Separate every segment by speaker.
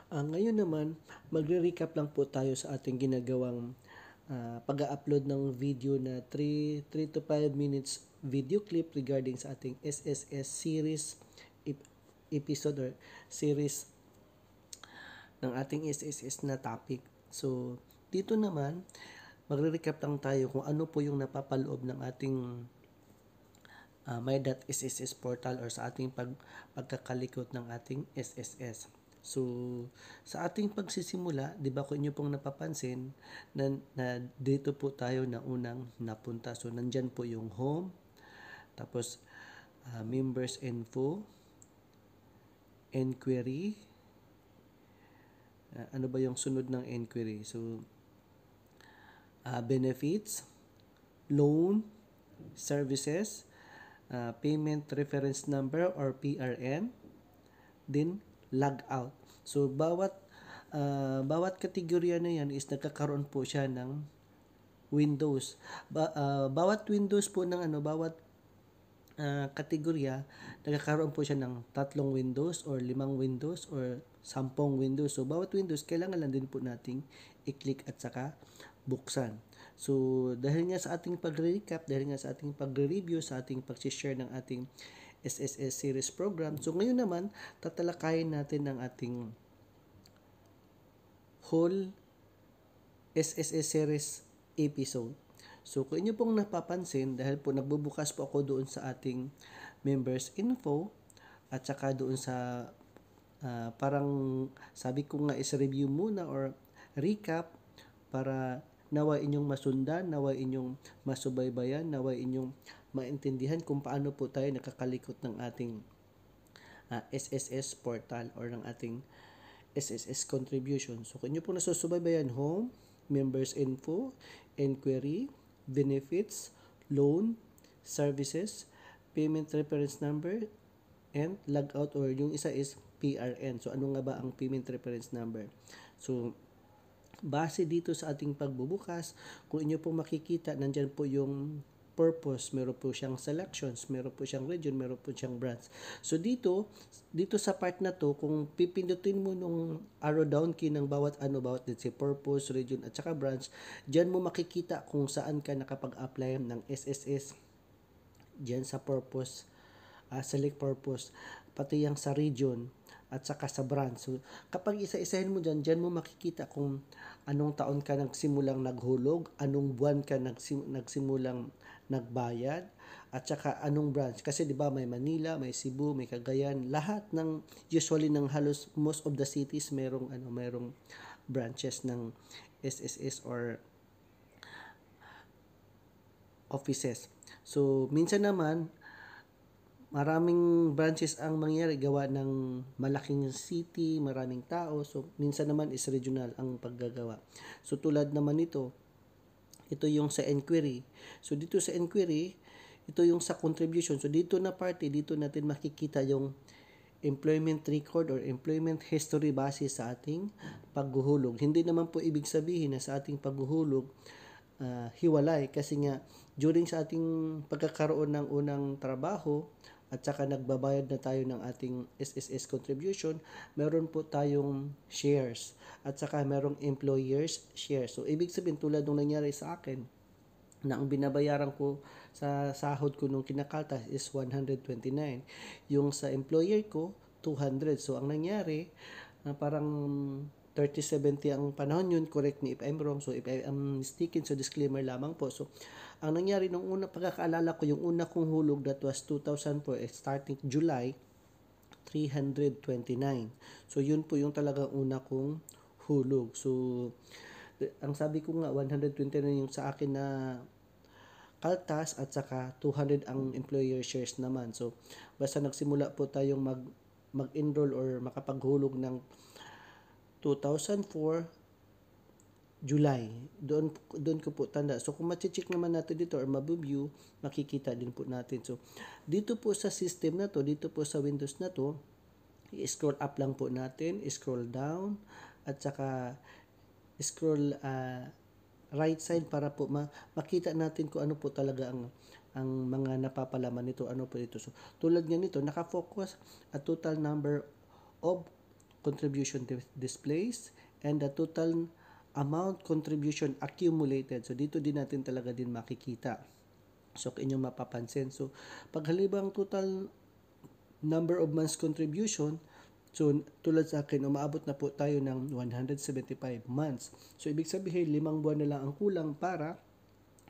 Speaker 1: Ngayon naman, magre-recap lang po tayo sa ating ginagawang pag-upload ng video na 3 to 5 minutes video clip regarding sa ating SSS series episode or series ng ating SSS na topic. So, dito naman, magre-recap lang tayo kung ano po yung napapaloob ng ating my.sss portal or sa ating pagkakalikot ng ating SSS. So, sa ating pagsisimula, di ba kung inyo pong napapansin na dito po tayo na unang napunta. So, nandyan po yung home, tapos members info, enquiry, ano ba yung sunod ng enquiry? So, benefits, loan, services, payment reference number or PRN, then log out. So bawat kategorya na yan is nagkakaroon po siya ng windows. Bawat windows po ng bawat kategorya, nagkakaroon po siya ng 3 windows or 5 windows or 10 windows. So bawat windows kailangan lang din po nating i-click at saka buksan. So, dahil nga sa ating pag-recap, dahil nga sa ating pagre-review, sa ating pag-share ng ating SSS series program, so ngayon naman, tatalakayin natin ang ating whole SSS series episode. So, kung inyo pong napapansin, dahil po nagbubukas po ako doon sa ating members info, at saka doon sa parang sabi ko nga is review muna or recap para nawa inyong masundan, nawa inyong masubaybayan, nawa inyong maintindihan kung paano po tayo nakakalikot ng ating SSS portal or ng ating SSS contribution. So, kung inyo po nasusubaybayan, home, members info, enquiry, benefits, loan, services, payment reference number, and logout or yung isa is PRN. So, ano nga ba ang payment reference number? So, base dito sa ating pagbubukas, kung inyo po makikita, nandyan po yung purpose, meron po siyang selections, meron po siyang region, meron po siyang branch. So dito sa part na to, kung pipindutin mo nung arrow down key ng bawat let's say purpose, region at saka branch, diyan mo makikita kung saan ka nakapag-apply ng SSS. Diyan sa purpose, select purpose, pati yung sa region at saka sa branch. So, kapag isa-isahin mo dyan mo makikita kung anong taon ka nagsimulang naghulog, anong buwan ka nagsimulang nagbayad, at saka anong branch. Kasi di ba may Manila, may Cebu, may Cagayan, lahat ng usually ng halos most of the cities merong branches ng SSS or offices. So, minsan naman maraming branches ang mangyayari gawa ng malaking city, maraming tao. So, minsan naman is regional ang paggagawa. So, tulad naman ito yung sa enquiry. So, dito sa enquiry, ito yung sa contribution. So, dito natin makikita yung employment record or employment history base sa ating paghuhulog. Hindi naman po ibig sabihin na sa ating paghuhulog, hiwalay. Kasi nga, during sa ating pagkakaroon ng unang trabaho, at saka nagbabayad na tayo ng ating SSS contribution, meron po tayong shares at saka merong employers shares. So, ibig sabihin tulad nung nangyari sa akin, na ang binabayaran ko sa sahod ko nung kinakaltas is 129. Yung sa employer ko, 200. So, ang nangyari, parang 30-70 ang panahon yun. Correct me if I'm wrong. So, if I'm mistaken, so disclaimer lamang po. So, ang nangyari nung una, pagkakaalala ko, yung una kong hulog, that was 2004, starting July, 329. So, yun po yung talagang una kong hulog. So, ang sabi ko nga, 129 yung sa akin na kaltas at saka 200 ang employer shares naman. So, basta nagsimula po tayong mag-enroll or makapaghulog ng 2004 July. Doon ko po tanda. So, kung ma-check naman natin dito or ma-view, makikita din po natin. So, dito po sa system na to, dito po sa Windows na to, i-scroll up lang po natin, scroll down, at saka scroll right side para po makita natin kung ano po talaga ang mga napapalaman nito, ano po ito. So, tulad nga nito, nakafocus a total number of contribution displays, and the total amount contribution accumulated. So dito din natin talaga din makikita. So inyong mapapansin. So pag halibang total number of months contribution, so tulad sa akin, umaabot na po tayo ng 175 months. So ibig sabihin, 5 buwan na lang ang kulang para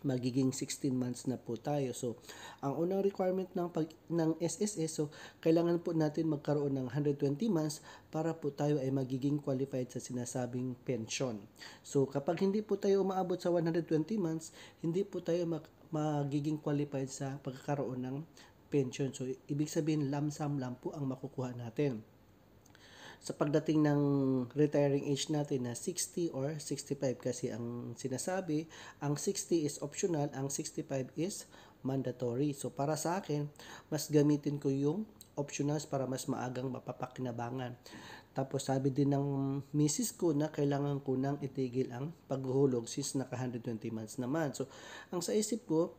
Speaker 1: magiging 16 months na po tayo. So, ang unang requirement ng SSS, so kailangan po natin magkaroon ng 120 months para po tayo ay magiging qualified sa sinasabing pension. So, kapag hindi po tayo umaabot sa 120 months, hindi po tayo magiging qualified sa pagkakaroon ng pension. So, ibig sabihin, lump sum lang po ang makukuha natin. Sa pagdating ng retiring age natin na 60 or 65, kasi ang sinasabi, ang 60 is optional, ang 65 is mandatory. So para sa akin, mas gamitin ko yung optionals para mas maagang mapapakinabangan. Tapos sabi din ng misis ko na kailangan ko nang itigil ang paghuhulog since naka 120 months naman. So ang sa isip ko,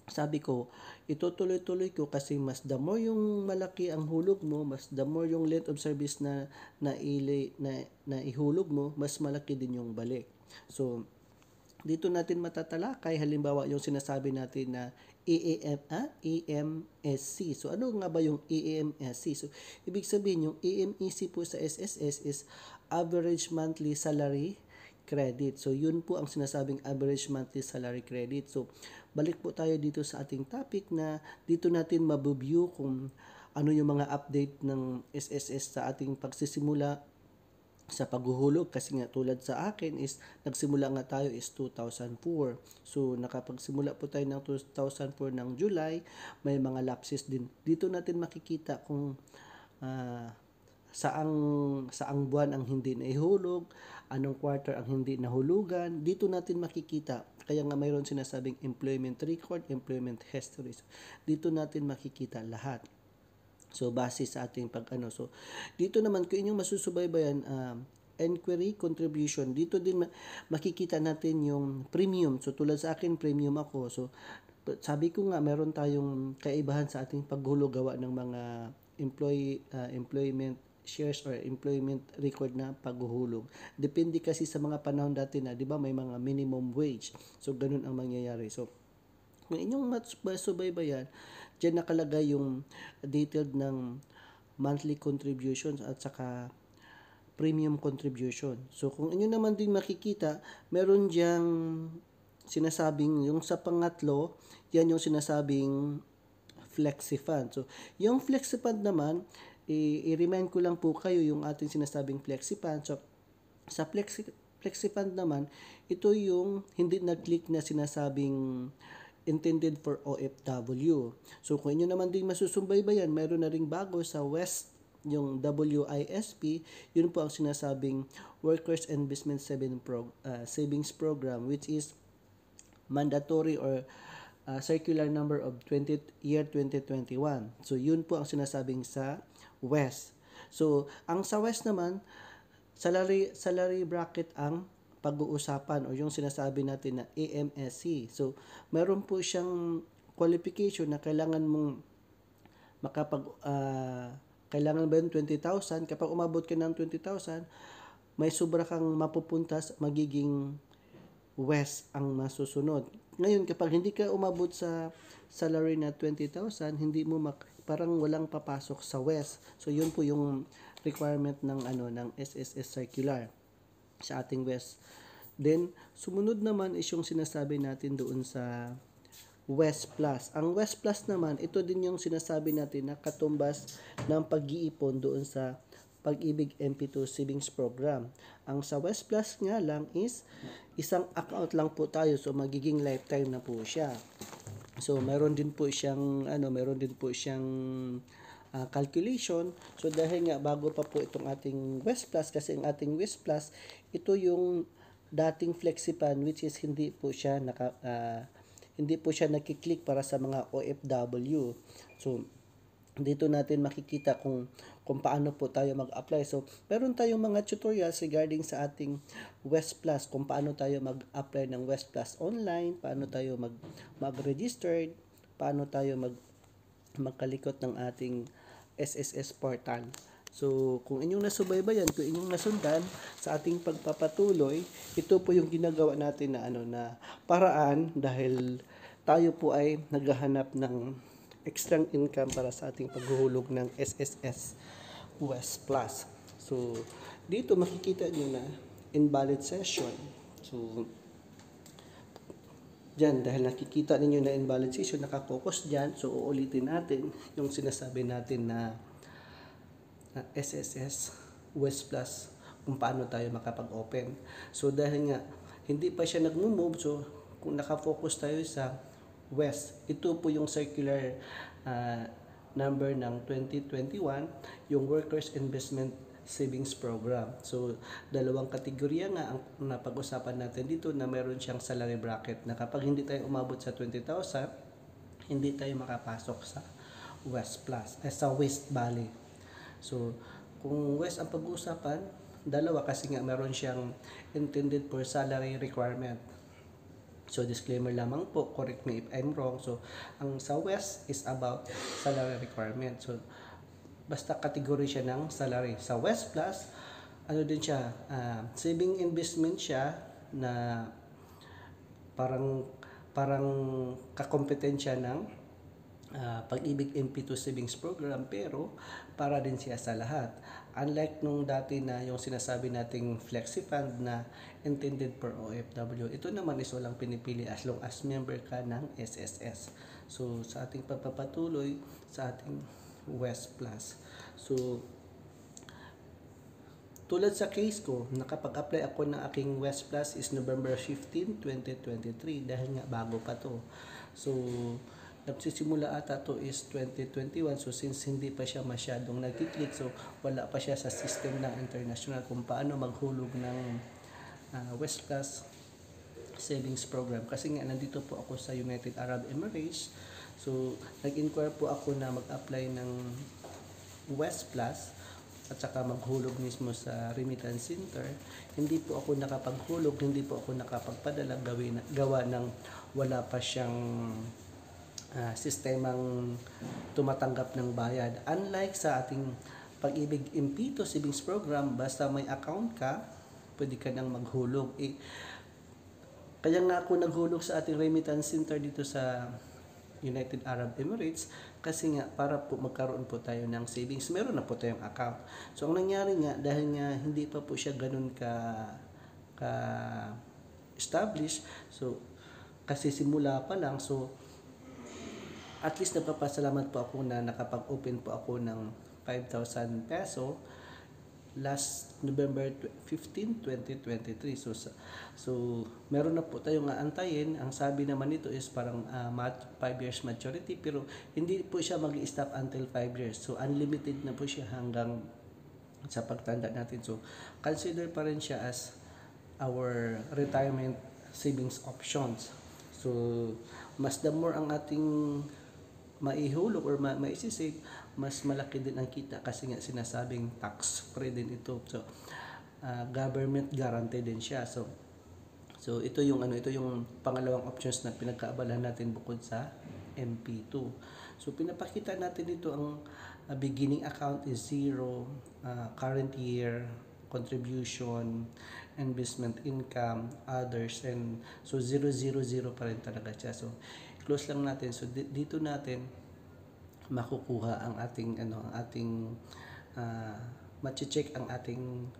Speaker 1: sabi ko, itutuloy-tuloy ko kasi mas the more yung malaki ang hulog mo, mas the more yung length of service na ihulog mo, mas malaki din yung balik. So, dito natin matatalakay, halimbawa yung sinasabi natin na EMSC. So, ano nga ba yung EMSC? So, ibig sabihin yung EMSC po sa SSS is Average Monthly Salary Credit. So, yun po ang sinasabing average monthly salary credit. So, balik po tayo dito sa ating topic na dito natin mabuview kung ano yung mga update ng SSS sa ating pagsisimula sa paghuhulog. Kasi nga tulad sa akin is nagsimula nga tayo is 2004. So, nakapagsimula po tayo ng 2004 ng July, may mga lapses din. Dito natin makikita kung saang buwan ang hindi naihulog, anong quarter ang hindi nahulugan. Dito natin makikita. Kaya nga mayroon sinasabing employment record, employment history. So, dito natin makikita lahat. So, base sa ating So, dito naman kung inyong masusubaybayan, inquiry contribution, dito din makikita natin yung premium. So, tulad sa akin, premium ako. So, sabi ko nga, meron tayong kaibahan sa ating paghulog gawa ng mga employment shares or employment record na paghuhulog. Depende kasi sa mga panahon dati na, di ba, may mga minimum wage. So, ganun ang mangyayari. So, kung inyong masubaybayan, dyan nakalagay yung detailed ng monthly contributions at saka premium contribution. So, kung inyo naman din makikita, meron diyang sinasabing, yung sa pangatlo, yan yung sinasabing FlexiFund. So, yung FlexiFund naman, i-remind ko lang po kayo yung ating sinasabing FlexiFund. So, sa FlexiFund naman, ito yung hindi nag-click na sinasabing intended for OFW. So, kung inyo naman din masusubaybayan, mayroon na ring bago sa West, yung WISP, yun po ang sinasabing Workers Investment Savings Program, which is mandatory or circular number of year 2021. So, yun po ang sinasabing sa West. So, ang sa West naman, salary bracket ang pag-uusapan o yung sinasabi natin na AMSC. So, meron po siyang qualification na kailangan mong kailangan ba yun 20,000? Kapag umabot ka ng 20,000, may sobra kang mapupunta, magiging West ang masusunod. Ngayon, kapag hindi ka umabot sa salary na 20,000, hindi mo parang walang papasok sa West. So, yun po yung requirement ng ng SSS circular sa ating West. Then, sumunod naman is yung sinasabi natin doon sa West Plus. Ang West Plus naman, ito din yung sinasabi natin na katumbas ng pag-iipon doon sa Pag-ibig MP2 Savings Program. Ang sa West Plus nga lang is isang account lang po tayo, so magiging lifetime na po siya. So meron din po siyang calculation. So dahil nga bago pa po itong ating West Plus, kasi ang ating West Plus, ito yung dating FlexiFund, which is hindi po siya nakiklik para sa mga OFW. So dito natin makikita kung paano po tayo mag-apply. So, meron tayong mga tutorials regarding sa ating West Plus, kung paano tayo mag-apply ng West Plus online, paano tayo mag-registered, paano tayo magkalikot ng ating SSS portal. So, kung inyong nasubaybayan, kung inyong nasundan sa ating pagpapatuloy, ito po yung ginagawa natin na paraan dahil tayo po ay naghahanap ng extra income para sa ating paghuhulog ng SSS West Plus. So, dito makikita nyo na invalid session. So, dyan, dahil nakikita ninyo na invalid session, nakafocus dyan, so uulitin natin yung sinasabi natin na SSS West Plus kung paano tayo makapag-open. So dahil nga hindi pa siya nag-move, so kung nakafocus tayo sa West, ito po yung circular number ng 2021, yung Workers Investment Savings Program. So dalawang kategorya nga ang napag-usapan natin dito na meron siyang salary bracket na kapag hindi tayo umabot sa 20,000, hindi tayo makapasok sa West Plus, sa West Valley. So, kung West ang pag-uusapan, dalawa kasi nga meron siyang intended for salary requirement. So, disclaimer lamang po, correct me if I'm wrong. So, ang sa West is about salary requirement. So, basta category siya ng salary. Sa West Plus, ano din siya, saving investment siya na parang kakompetensya ng Pag-ibig MP2 Savings Program, pero para din siya sa lahat. Unlike nung dati na yung sinasabi nating Flexi Fund na intended for OFW, ito naman is walang pinipili as long as member ka ng SSS. So sa ating pagpapatuloy sa ating West Plus. So tulad sa case ko, nakapag-apply ako ng aking West Plus is November 15, 2023 dahil nga bago pa to. So nagsisimula ata to is 2021, so since hindi pa siya masyadong nag-click, so wala pa siya sa system ng international kung paano maghulog ng West Plus savings program. Kasi nga nandito po ako sa United Arab Emirates, so nag-inquire po ako na mag-apply ng West Plus at saka maghulog mismo sa remittance center. Hindi po ako nakapaghulog, hindi po ako nakapagpadala, gawa ng wala pa siyang sistemang tumatanggap ng bayad. Unlike sa ating Pag-ibig MP2 Savings Program, basta may account ka, pwede ka nang maghulog. Kaya nga ako naghulog sa ating remittance center dito sa United Arab Emirates kasi nga para po magkaroon po tayo ng savings. Meron na po tayong account. So ang nangyari nga, dahil nga hindi pa po siya ganun ka established, so kasi simula pa lang, so at least napapasalamat po ako na nakapag-open po ako ng 5,000 peso last November 15, 2023. So meron na po tayong aantayin. Ang sabi naman nito is parang 5 years maturity, pero hindi po siya mag-i-stop until 5 years. So unlimited na po siya hanggang sa pagtanda natin. So consider pa rin siya as our retirement savings options. So mas the more ang ating maihulog or maisisave, mas malaki din ang kita kasi nga sinasabing tax free din ito. So government guarantee din siya. So ito yung pangalawang options na pinagkaabalahan natin bukod sa MP2. So pinapakita natin dito ang beginning account is 0, current year, contribution, investment income, others, and so 000 pa rin talaga siya. So close lang natin. So dito natin makukuha ang ating mache-check ang ating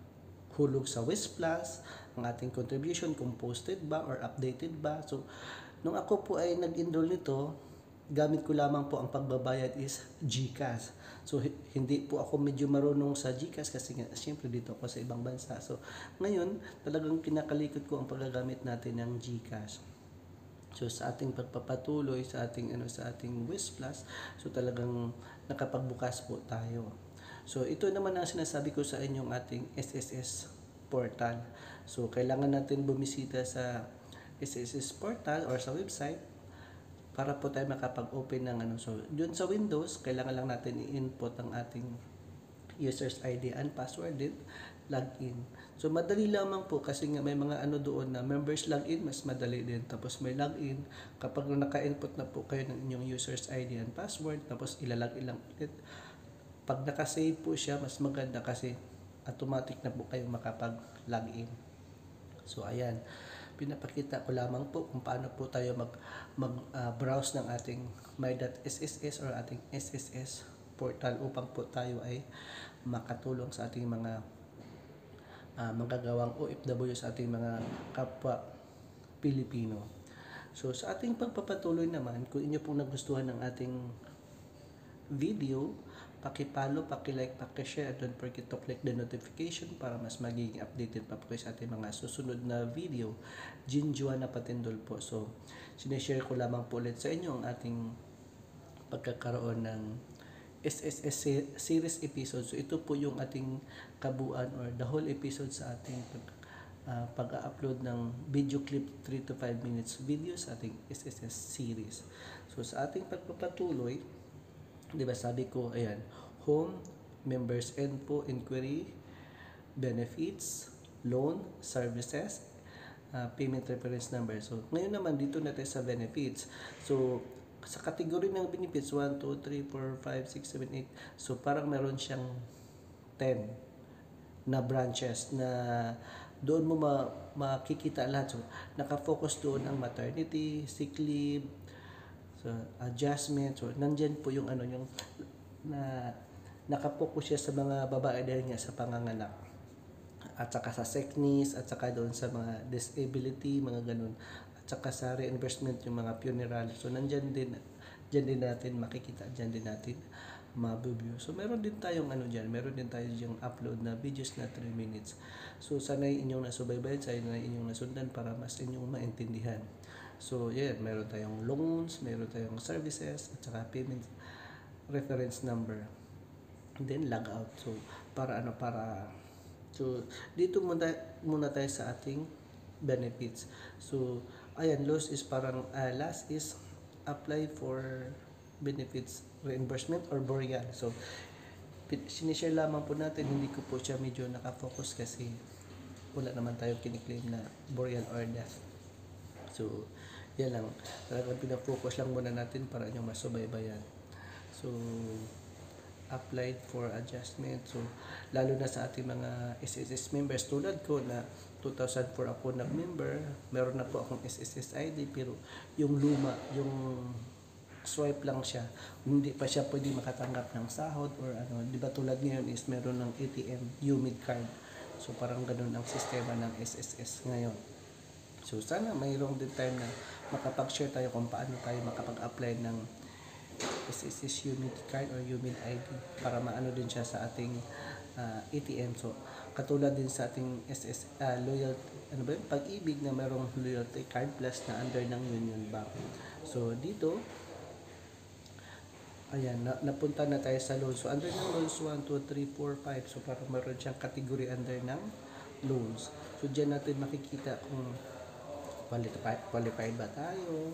Speaker 1: hulog sa West Plus, ang ating contribution kung posted ba or updated ba. So nung ako po ay nag-enroll nito, gamit ko lamang po ang pagbabayad is GCash. So hindi po ako medyo marunong sa GCash kasi nga siyempre dito ako sa ibang bansa. So ngayon talagang kinakalikot ko ang paggagamit natin ng GCash. So sa ating pagpapatuloy sa ating West Plus, so talagang nakapagbukas po tayo. So ito naman ang sinasabi ko sa inyong ating SSS portal. So kailangan natin bumisita sa SSS portal or sa website para po tayo makapag-open ng So doon sa Windows, kailangan lang natin i-input ang ating user's ID and password din, login. So madali lamang po kasi nga may mga doon na members login, mas madali din. Tapos may login, kapag naka-input na po kayo ng inyong user's ID and password, tapos ilalagin lang ulit Pag nakasave po siya, mas maganda kasi automatic na po kayo makapag-login. So ayan, pinapakita ko lamang po kung paano po tayo browse ng ating my.sss or ating SSS portal upang po tayo ay makatulong sa ating mga magagawang OFW, sa ating mga kapwa Pilipino. So sa ating pagpapatuloy naman, kung inyo pong nagustuhan ng ating video, paki-follow, paki-like, paki-share, and don't forget to click the notification para mas magiging updated pa po kayo sa ating mga susunod na video. Jin Juana Patindol po. So, sinishare ko lamang po ulit sa inyo ang ating pagkakaroon ng SSS series episode. So, ito po yung ating kabuuan or the whole episode sa ating pag-upload ng video clip 3 to 5 minutes video sa ating SSS series. So, sa ating pagpapatuloy, diba sabi ko, ayan, home, members info, inquiry, benefits, loan, services, payment reference number. So, ngayon naman dito natin sa benefits. So, sa category ng benefits, 1, 2, 3, 4, 5, 6, 7, 8. So, parang meron siyang 10 na branches na doon mo makikita lahat. So, nakafocus doon ang maternity, sick leave, so adjustment. So nandyan po yung yung nakapokus siya sa mga babae dahil nga sa panganganak, at saka sa sickness, at saka doon sa mga disability, mga ganun, at saka sa reimbursement yung mga funeral. So nandyan din natin makikita, dyan din natin mabubuo. So meron din tayong dyan, meron din tayo yung upload na videos na 3 minutes. So sanay inyong nasubaybayan, sanay inyong nasundan para mas inyong maintindihan. So, meron tayong loans, meron tayong services, at saka payment reference number. And then, log out. So, so, dito muna tayo sa ating benefits. So, ayan, last is apply for benefits reimbursement or burial. So, sinishare lamang po natin, hindi ko po siya medyo nakafocus kasi wala naman tayo kiniklaim na burial or death. So, yan lang. Talagang pinafocus lang muna natin para nyo masubaybayan. So, applied for adjustment. So, lalo na sa ating mga SSS members, tulad ko na 2004 ako nag-member, meron na po akong SSS ID, pero yung luma, yung swipe lang siya, hindi pa siya pwede makatanggap ng sahod or di ba tulad ngayon is meron ng ATM, UMID card. So, parang ganun ang sistema ng SSS ngayon. So, sana mayroong din time na makapag-share tayo kung paano tayo makapag-apply ng SSS UMID card or UMID ID para maano din siya sa ating ATM. So, katulad din sa ating loyalty, Pag-ibig na mayroong loyalty card plus na under ng Union Bank. So, dito, ayan, napunta na tayo sa loans. So, under ng loans, 1, 2, 3, 4, 5. So, parang meron siyang category under ng loans. So, dyan natin makikita kung qualified ba tayo,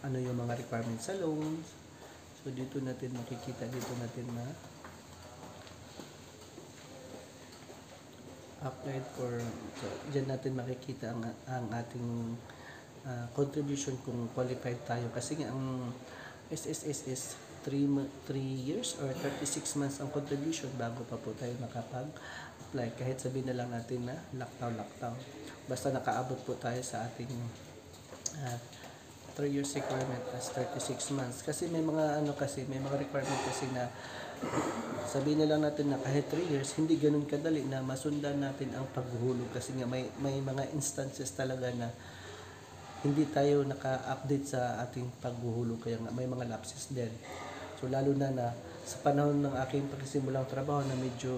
Speaker 1: ano yung mga requirements sa loans. So, dito natin makikita, dito natin applied for, so, dyan natin makikita ang ating contribution kung qualified tayo. Kasi nga, ang SSS is 3 years or 36 months ang contribution bago pa po tayo makapag-apply. Kahit sabihin na lang natin na lockdown. Basta nakaabot po tayo sa ating 3 years requirement as 36 months. Kasi may mga may mga requirement kasi na sabihin na lang natin na kahit 3 years, hindi ganun kadali na masundan natin ang paghuhulog. Kasi nga may mga instances talaga na hindi tayo naka-update sa ating paghuhulog. Kaya nga may mga lapses din. So lalo na sa panahon ng aking pagsimulang trabaho na medyo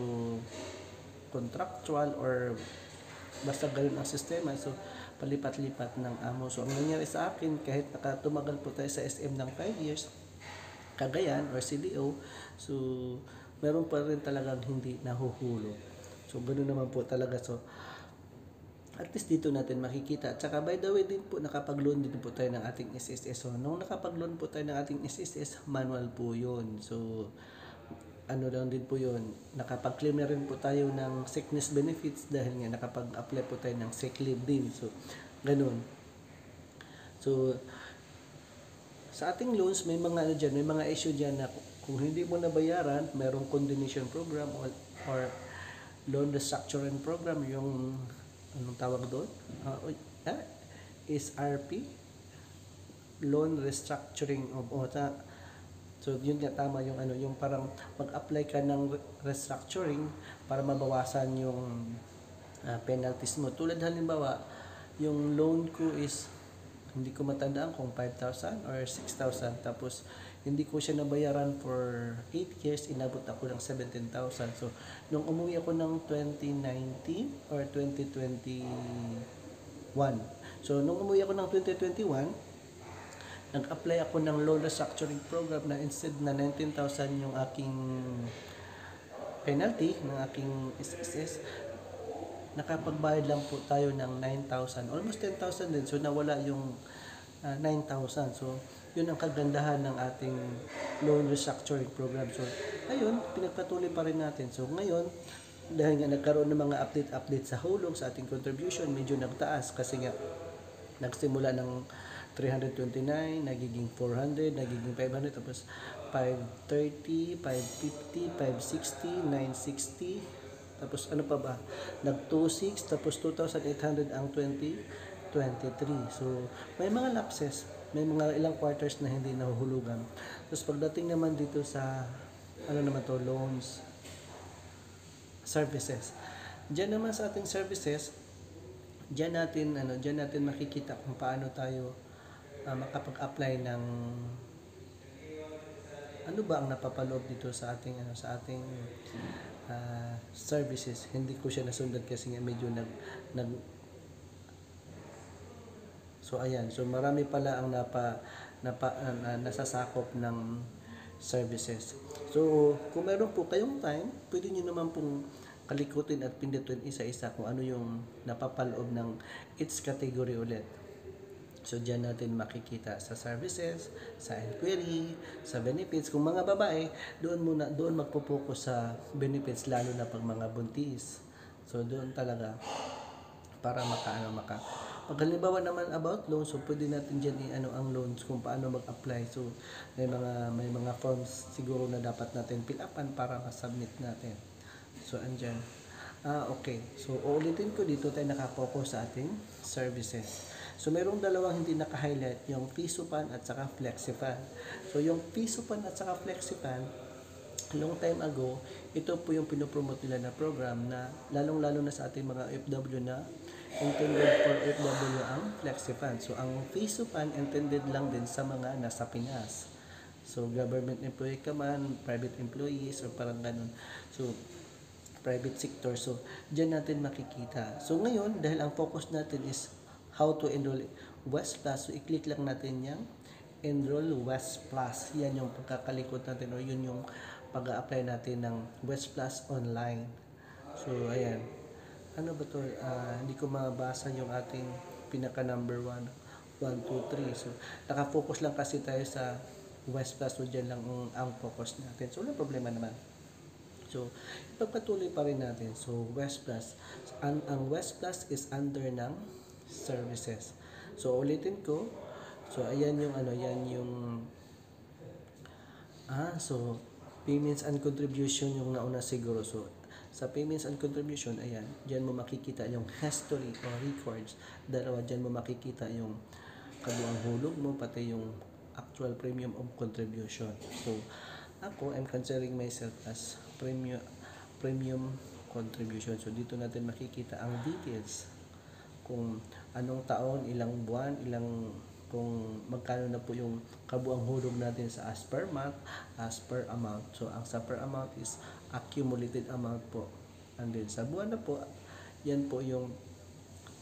Speaker 1: contractual or basta ganun ang sistema. So, palipat-lipat ng amo. So, ang nangyari sa akin, kahit nakatumagal po tayo sa SM ng 5 years, Cagayan or CDO, so, meron pa rin talagang hindi nahuhulog. So, ganun naman po talaga. So, at least dito natin makikita. At saka, by the way din po, nakapag-loan din po tayo ng ating SSS. So, nung nakapag-loan po tayo ng ating SSS, manual po yun. So, lang din po yun, nakapag-claim na rin po tayo ng sickness benefits dahil nga nakapag-apply po tayo ng sick leave din. So, ganun. So, sa ating loans, may mga may mga issue dyan na Kung hindi mo nabayaran, mayroong condonation program or loan restructuring program, yung anong tawag doon? Uh, SRP, loan restructuring of OTA. So yun nga, tama yung yung parang mag-apply ka ng restructuring para mabawasan yung penalties mo. Tulad halimbawa, yung loan ko is hindi ko matandaan kung 5,000 or 6,000, tapos hindi ko siya nabayaran for 8 years, inabot ako ng 17,000. So nung umuwi ako ng 2019 or 2021, so nung umuwi ako ng 2021, nag-apply ako ng loan restructuring program na instead na 19,000 yung aking penalty ng aking SSS, nakapagbayad lang po tayo ng 9,000, almost 10,000 din. So nawala yung 9,000. So yun ang kagandahan ng ating loan restructuring program. So ayun, pinagpatuloy pa rin natin. So ngayon, dahil nga nagkaroon ng mga update sa hulog sa ating contribution, medyo nagtaas kasi nga nagsimula ng 329, nagiging 400, nagiging 500, tapos 530, 550, 560, 960, tapos ano pa ba? Nag-26, tapos 2,800 ang 2023. So, may mga lapses, may mga ilang quarters na hindi nahuhulugan. Tapos pagdating naman dito sa, ano naman to, loans, services. Diyan naman sa ating services, diyan natin makikita kung paano tayo makapag-apply ng ano ba ang napapaloob dito sa ating services. Hindi ko siya nasundan kasi nga medyo nag so ayan, so marami pala ang nasasakop ng services. So kung meron po kayong time, pwede niyo naman pong kalikutin at pindutin isa-isa kung ano yung napapaloob ng each category ulit. So, dyan natin makikita sa services, sa inquiry, sa benefits. Kung mga babae, doon magpo-focus sa benefits, lalo na pag mga buntis. So, doon talaga para pag halimbawa naman about loans, so pwede natin dyan ang loans, kung paano mag-apply. So, may mga forms siguro na dapat natin fill upan para ma-submit natin. So, andyan. Okay. So, uulitin ko dito tayo nakapokus sa ating services. So, mayroong dalawang hindi naka-highlight, yung PISUPAN at saka FlexiFan. So, yung PISUPAN at saka FlexiFan, long time ago, ito po yung pinopromote nila na program na lalong-lalo na sa ating mga OFW na intended for OFW ang FlexiFan. So, ang PISUPAN intended lang din sa mga nasa Pinas. So, government employee ka man, private employees, or parang ganun. So, private sector. So, dyan natin makikita. So, ngayon, dahil ang focus natin is how to enroll West Plus. So, i-click lang natin yung Enroll West Plus. Yan yung pagkakalikot natin o yun yung pag-a-apply natin ng West Plus online. So, ayan. Ano ba to? Hindi ko mabasa yung ating pinaka number 1, 2, 3. So, nakafocus lang kasi tayo sa West Plus. So, dyan lang ang focus natin. So, walang problema naman. So, ipagpatuloy pa rin natin. So, West Plus. Ang West Plus is under ng services. So, ulitin ko. So, ayan yung so, payments and contribution yung nauna siguro. So, sa payments and contribution, ayan, dyan mo makikita yung history o records. Dalawa, dyan mo makikita yung kabuang hulog mo, pati yung actual premium of contribution. So, ako, I'm considering myself as premium contribution. So, dito natin makikita ang details. Kung anong taon, ilang buwan, kung magkano na po yung kabuang hulog natin sa as per month, as per amount. So, ang sa per amount is accumulated amount po. And then, sa buwan na po, yan po yung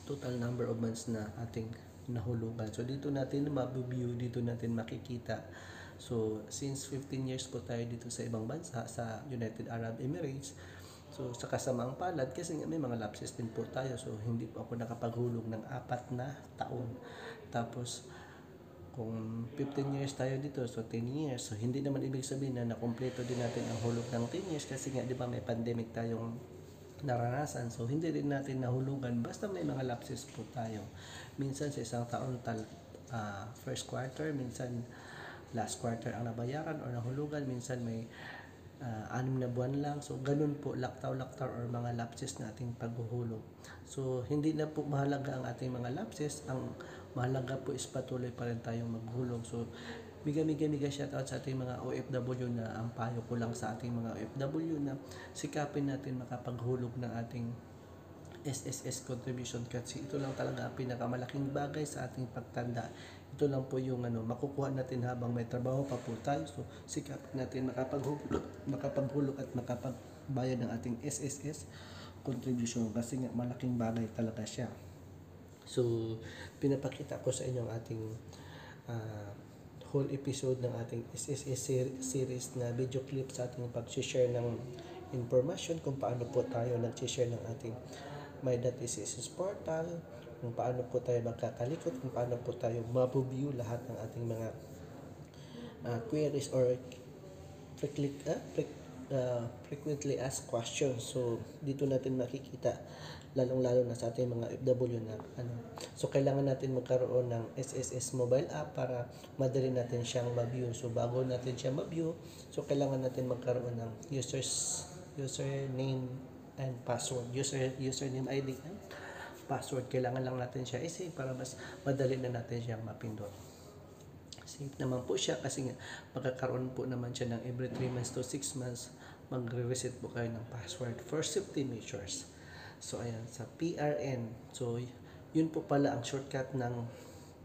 Speaker 1: total number of months na ating nahulugan. So, dito natin ma-view, dito natin makikita. So, since 15 years po tayo dito sa ibang bansa, sa United Arab Emirates, so, sa kasamaang palad, kasi may mga lapses din po tayo. So, hindi po ako nakapaghulog ng 4 na taon. Tapos, kung 15 years tayo dito, so 10 years. So, hindi naman ibig sabihin na nakompleto din natin ang hulog ng 10 years kasi nga, di ba, may pandemic tayong naranasan. So, hindi rin natin nahulugan. Basta may mga lapses po tayo. Minsan sa isang taon, first quarter, minsan last quarter ang nabayaran or nahulugan, minsan may 6 na buwan lang. So, ganun po, laktaw-laktaw or mga lapses na ating paghuhulog. So, hindi na po mahalaga ang ating mga lapses. Ang mahalaga po is patuloy pa rin tayong maghulog. So, miga shoutout sa ating mga OFW na ang payo ko lang sa ating mga OFW na sikapin natin makapaghulog ng ating SSS contribution kasi ito lang talaga ang pinakamalaking bagay sa ating pagtanda. Ito lang po yung makukuha natin habang may trabaho pa po tayo. So, sikapin natin makapaghulog at makapagbayad ng ating SSS contribution kasi nga malaking bagay talaga siya. So, pinapakita ko sa inyo ang ating whole episode ng ating SSS series na video clip sa ating pag-share ng information kung paano po tayo nag-share ng ating My.SSS portal, kung paano po tayo magkakalikot, kung paano po tayo mabuview lahat ng ating mga queries or frequently asked questions. So, dito natin makikita, lalong-lalo na sa ating mga FW na So, kailangan natin magkaroon ng SSS mobile app para madali natin siyang ma-view. So, bago natin siya ma-view, so kailangan natin magkaroon ng username and password. Username ID and password. Kailangan lang natin siya i-save para mas madali na natin siyang mapindot. Safe naman po siya kasi nga magkakaroon po naman siya ng every 3 months to 6 months magre-reset po kayo ng password for safety measures. So, ayan, sa PRN. So, yun po pala ang shortcut ng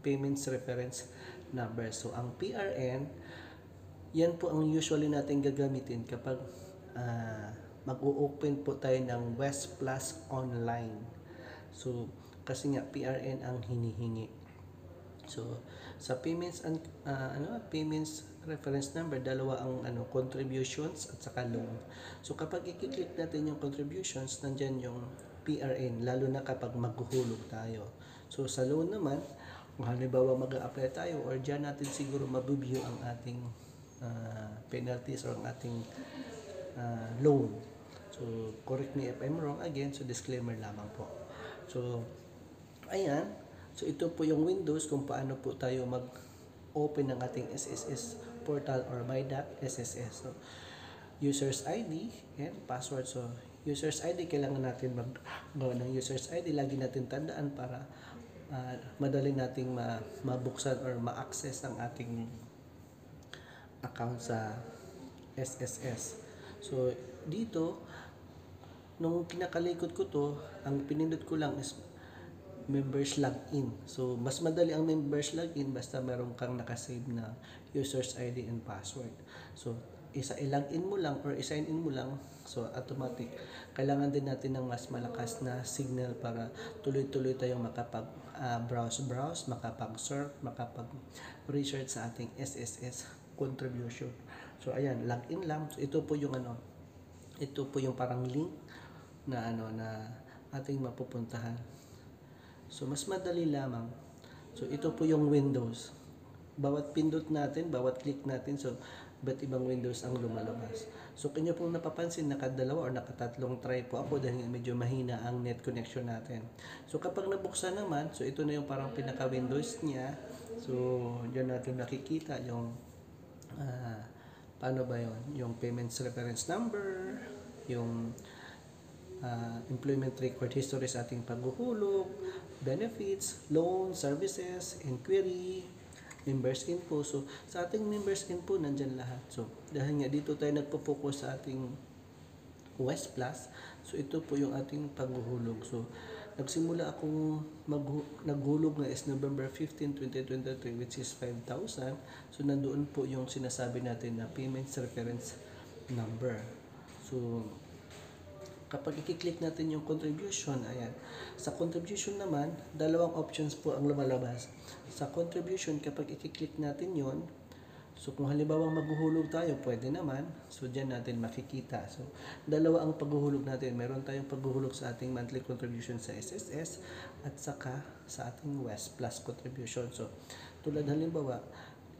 Speaker 1: Payments Reference Number. So, ang PRN, yan po ang usually natin gagamitin kapag mag-o-open po tayo ng West Plus Online. So, kasi nga PRN ang hinihingi. So, sa payments and payments reference number, dalawa ang contributions at saka loan. So, kapag i-click natin yung contributions, nandiyan yung PRN, lalo na kapag maghuhulog tayo. So, sa loan naman, kung halimbawa mag-a-apply tayo or dyan natin siguro mabibigyo ang ating penalties or ang ating loan. So, correct me if I'm wrong again. So, disclaimer lamang po. So, ayan. So, ito po yung windows kung paano po tayo mag-open ng ating SSS portal or My.SSS. So, user's ID and password. So, user's ID, kailangan natin mag-gawa ng user's ID. Lagi natin tandaan para madali nating mabuksan or ma-access ang ating account sa SSS. So, dito, nung kinakalikot ko to, ang pinindot ko lang is members login. So, mas madali ang members login basta meron kang nakasave na user's ID and password. So, i-login mo lang or i-sign in mo lang, so automatic. Kailangan din natin ng mas malakas na signal para tuloy-tuloy tayong makapag-browse, makapag-surf, makapag-research sa ating SSS contribution. So, ayan, login lang. So, ito po yung parang link na na ating mapupuntahan. So, mas madali lamang. So, ito po yung Windows. Bawat pindot natin, bawat click natin, so, iba't ibang Windows ang lumalabas. So, kanya pong napapansin, nakadalawa or nakatatlong try po ako dahil medyo mahina ang net connection natin. So, kapag nabuksan naman, so, ito na yung parang pinaka-Windows niya. So, dyan natin nakikita yung paano ba yun? Yung payments reference number, yung employment record history sa ating paghuhulog, benefits, loan, services, inquiry, members info. So, sa ating members info, nandyan lahat. So, dahil nga dito tayo nagpo-focus sa ating West Plus, so ito po yung ating paghuhulog. So, nagsimula akong naghulog na is November 15, 2023, which is 5,000. So, nandoon po yung sinasabi natin na payments reference number. So, kapag i-click natin yung contribution, ayan. Sa contribution naman, dalawang options po ang lumalabas. Sa contribution, kapag i-click natin yon, so kung halimbawa maghuhulog tayo, pwede naman. So, dyan natin makikita. So, dalawa ang paghuhulog natin. Meron tayong paghuhulog sa ating monthly contribution sa SSS at saka sa ating West Plus contribution. So, tulad halimbawa,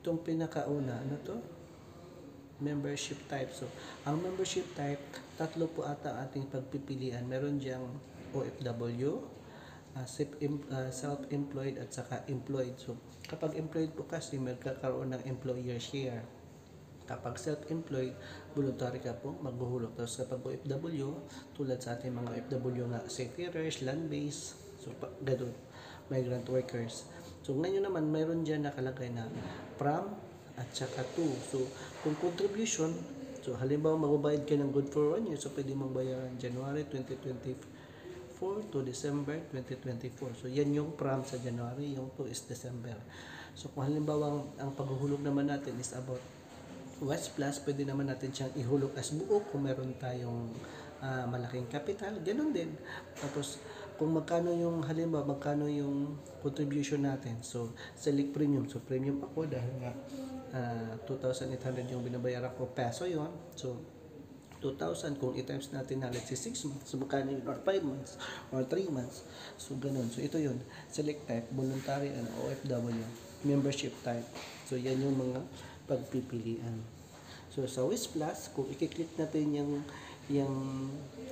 Speaker 1: itong pinakauna, membership type. So, ang membership type, tatlo po ata ating pagpipilian. Meron diyang OFW, self-employed at saka employed. So, kapag employed po kasi, magkakaroon ng employer share. Kapag self-employed, voluntary ka po maghuhulog. Tapos kapag OFW, tulad sa ating mga OFW nga, seafarers, land-based, so ganun, migrant workers. So ngayon naman, mayroon dyan nakalagay na from at saka to. So kung contribution, so halimbawa magbabayad ka ng good for 1 year, so pwede mong bayaran January 2024 to December 2024. So yan yung from sa January, yung to is December. So kung halimbawa ang paghuhulog naman natin is about West Plus, pwede naman natin siyang ihulog as buo kung meron tayong malaking capital, ganun din. Tapos, kung magkano yung, halimbawa, magkano yung contribution natin. So, select premium. So, premium ako dahil nga 2,800 yung binabayaran ko, peso yun. So, 2,000 kung i-times natin na let's say 6 months, so magkano yun, or 5 months, or 3 months. So, ganun. So, ito yun. Select type, voluntary and OFW. Membership type. So, yan yung mga pagpipilian. So sa West Plus, kung i-click natin yung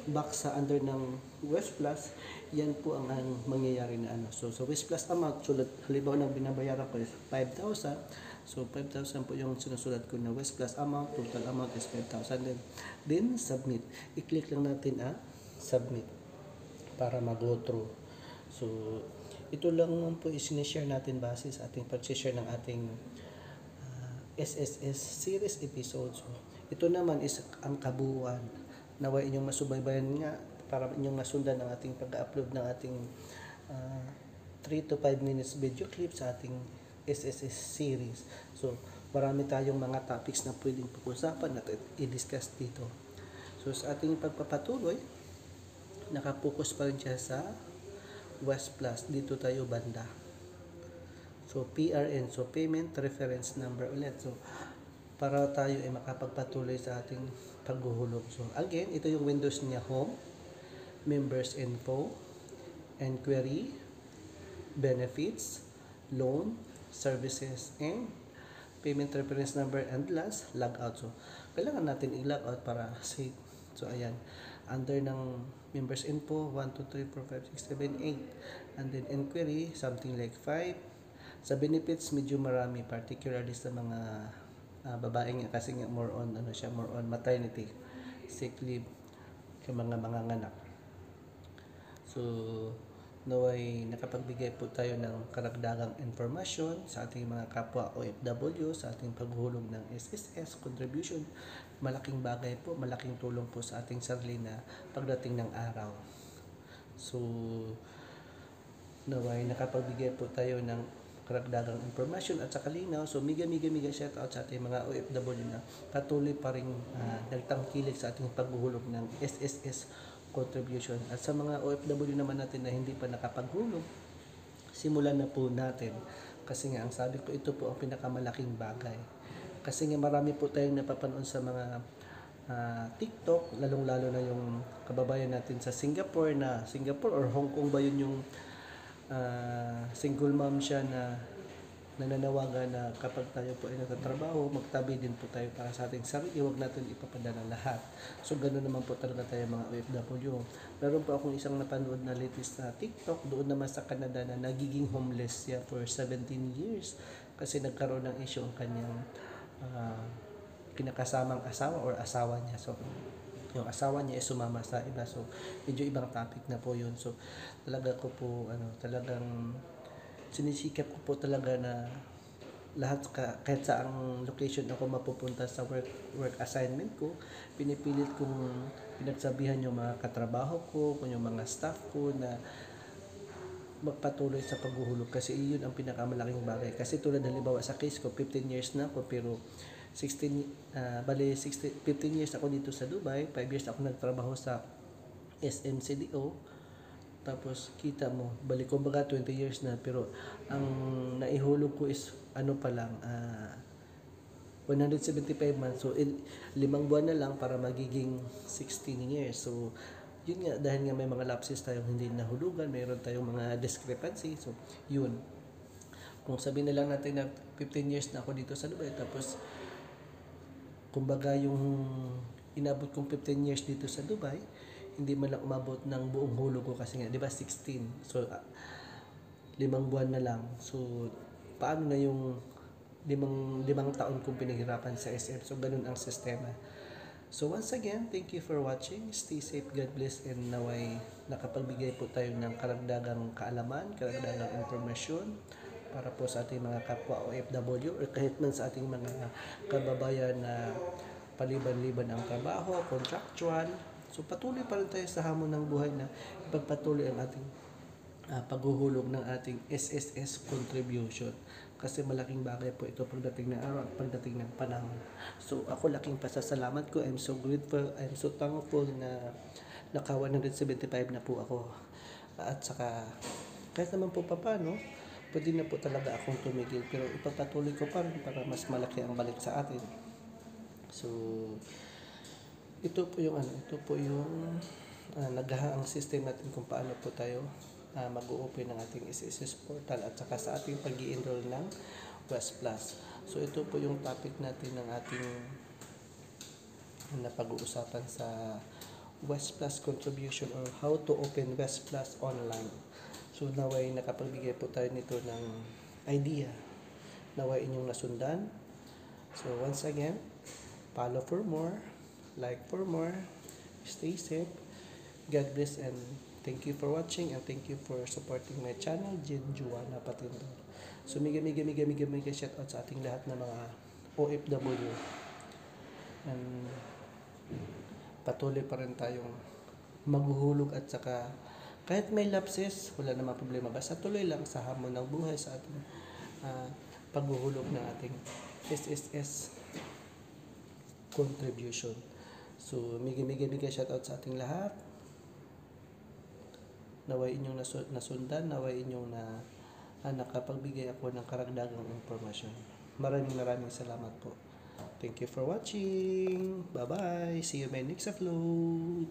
Speaker 1: box sa under ng West Plus, yan po ang mangyayari na ano. So sa West Plus amount, sulat halimbawa ng binabayaran ko is 5,000. So 5,000 po yung sinusulat ko na West Plus amount, total amount is 5,000 din. Then submit. I-click lang natin submit para mag-go through. So ito lang po i-share natin base sa ating pag-share ng ating SSS series episodes. So, ito naman is ang kabuuan. Naway inyong masubaybayan nga para inyong masundan ang ating pag-upload ng ating 3 to 5 minutes video clip sa ating SSS series. So, marami tayong mga topics na pwedeng pag-usapan at i-discuss dito. So, sa ating pagpapatuloy, nakapokus pa rin siya sa West Plus. Dito tayo banda. So, PRN, so Payment Reference Number ulit. So, para tayo ay makapagpatuloy sa ating paghuhulog. So, again, ito yung windows niya, Home, Members Info, Enquiry, Benefits, Loan, Services, and Payment Reference Number, and last, Logout. So, kailangan natin i-logout para safe. So, ayan. Under ng Members Info, 1, 2, 3, 4, 5, 6, 7, 8. And then, Enquiry, something like 5. Sa benefits, medyo marami, particularly sa mga babae nga kasi nga more on maternity, sick leave, kay mga anak. So, naway nakapagbigay po tayo ng karagdagang informasyon sa ating mga kapwa OFW sa ating paghulog ng SSS contribution. Malaking bagay po, malaking tulong po sa ating sarili na pagdating ng araw. So, naway nakapagbigay po tayo ng karagdagang information at sa kalinaw. So, miga shout out sa ating mga OFW na patuloy pa rin nagtangkilik sa ating paghuhulog ng SSS contribution. At sa mga OFW naman natin na hindi pa nakapaghulog, simulan na po natin. Kasi nga, ang sabi ko, ito po ang pinakamalaking bagay. Kasi nga, marami po tayong napapanood sa mga TikTok, lalong-lalo na yung kababayan natin sa Singapore or Hong Kong ba yun yung single mom siya na nananawagan na kapag tayo po ay nagtatrabaho, magtabi din po tayo para sa ating sarili, huwag natin ipapadala lahat. So, ganoon naman po talaga tayo mga OFW. Meron po akong isang napanood na latest na TikTok doon naman sa Canada na nagiging homeless siya for 17 years kasi nagkaroon ng issue ang kanyang kinakasamang asawa or asawa niya. So, yung asawa niya ay sumama sa iba. So, medyo ibang topic na po yun. So, talaga ko po, talagang sinisikap ko po talaga na lahat kahit sa ang location ako mapupunta sa work assignment ko, pinipilit kong pinagsabihan yung mga katrabaho ko, yung mga staff ko na magpatuloy sa paghuhulog kasi iyon ang pinakamalaking bagay. Kasi tulad halimbawa sa case ko, 15 years na ako pero 15 years ako dito sa Dubai, 5 years ako nagtrabaho sa SMCDO. Tapos kita mo, balik ko baga 20 years na pero ang naihulog ko is pa lang 175 months. So 5 buwan na lang para magiging 16 years. So yun nga, dahil nga may mga lapses tayong hindi nahulugan, mayroon tayong mga discrepancy. So yun, kung sabihin na lang natin na 15 years na ako dito sa Dubai, tapos kumbaga yung inabot kong 15 years dito sa Dubai, hindi man lang umabot ng buong hulog ko kasi nga, di ba 16? So, 5 buwan na lang. So, paano na yung limang taon kong pinaghirapan sa SM? So, ganun ang sistema. So, once again, thank you for watching. Stay safe, God bless, and naway nakapagbigay po tayo ng karagdagang kaalaman, karagdagang impormasyon para po sa ating mga kapwa OFW or kahit man sa ating mga kababayan na paliban-liban ang trabaho, contractual. So, patuloy pa rin tayo sa hamon ng buhay na ipagpatuloy ang ating paghuhulog ng ating SSS contribution kasi malaking bagay po ito pagdating ng araw at pagdating ng panahon. So ako laking pasasalamat ko. I'm so grateful, I'm so thankful na naka 175 na po ako. At saka kahit naman po paano, pwede na po talaga akong tumigil pero ipagpatuloy ko pa rin para mas malaki ang balik sa atin. So ito po yung naghahaang system natin kung paano po tayo mag-open ng ating SSS portal at saka sa ating pag-i-enroll ng West Plus. So ito po yung topic natin ng ating napag-uusapan sa West Plus contribution or how to open West Plus online. So naway nakapagbigay po tayo nito ng idea. Naway inyong nasundan. So once again, follow for more, like for more, stay safe, God bless, and thank you for watching and thank you for supporting my channel, Jen Juana Patindor. So mega shoutout sa ating lahat ng mga OFW. And patuloy pa rin tayong maghuhulog at saka kahit may lapses, wala namang problema. Basta tuloy lang sa hamon ng buhay sa ating paghuhulog ng ating SSS contribution. So mega shoutout sa ating lahat. Naway inyong nasundan, naway inyong nakapagbigay ako ng karagdagang impormasyon. Maraming salamat po. Thank you for watching. Bye-bye. See you in my next upload.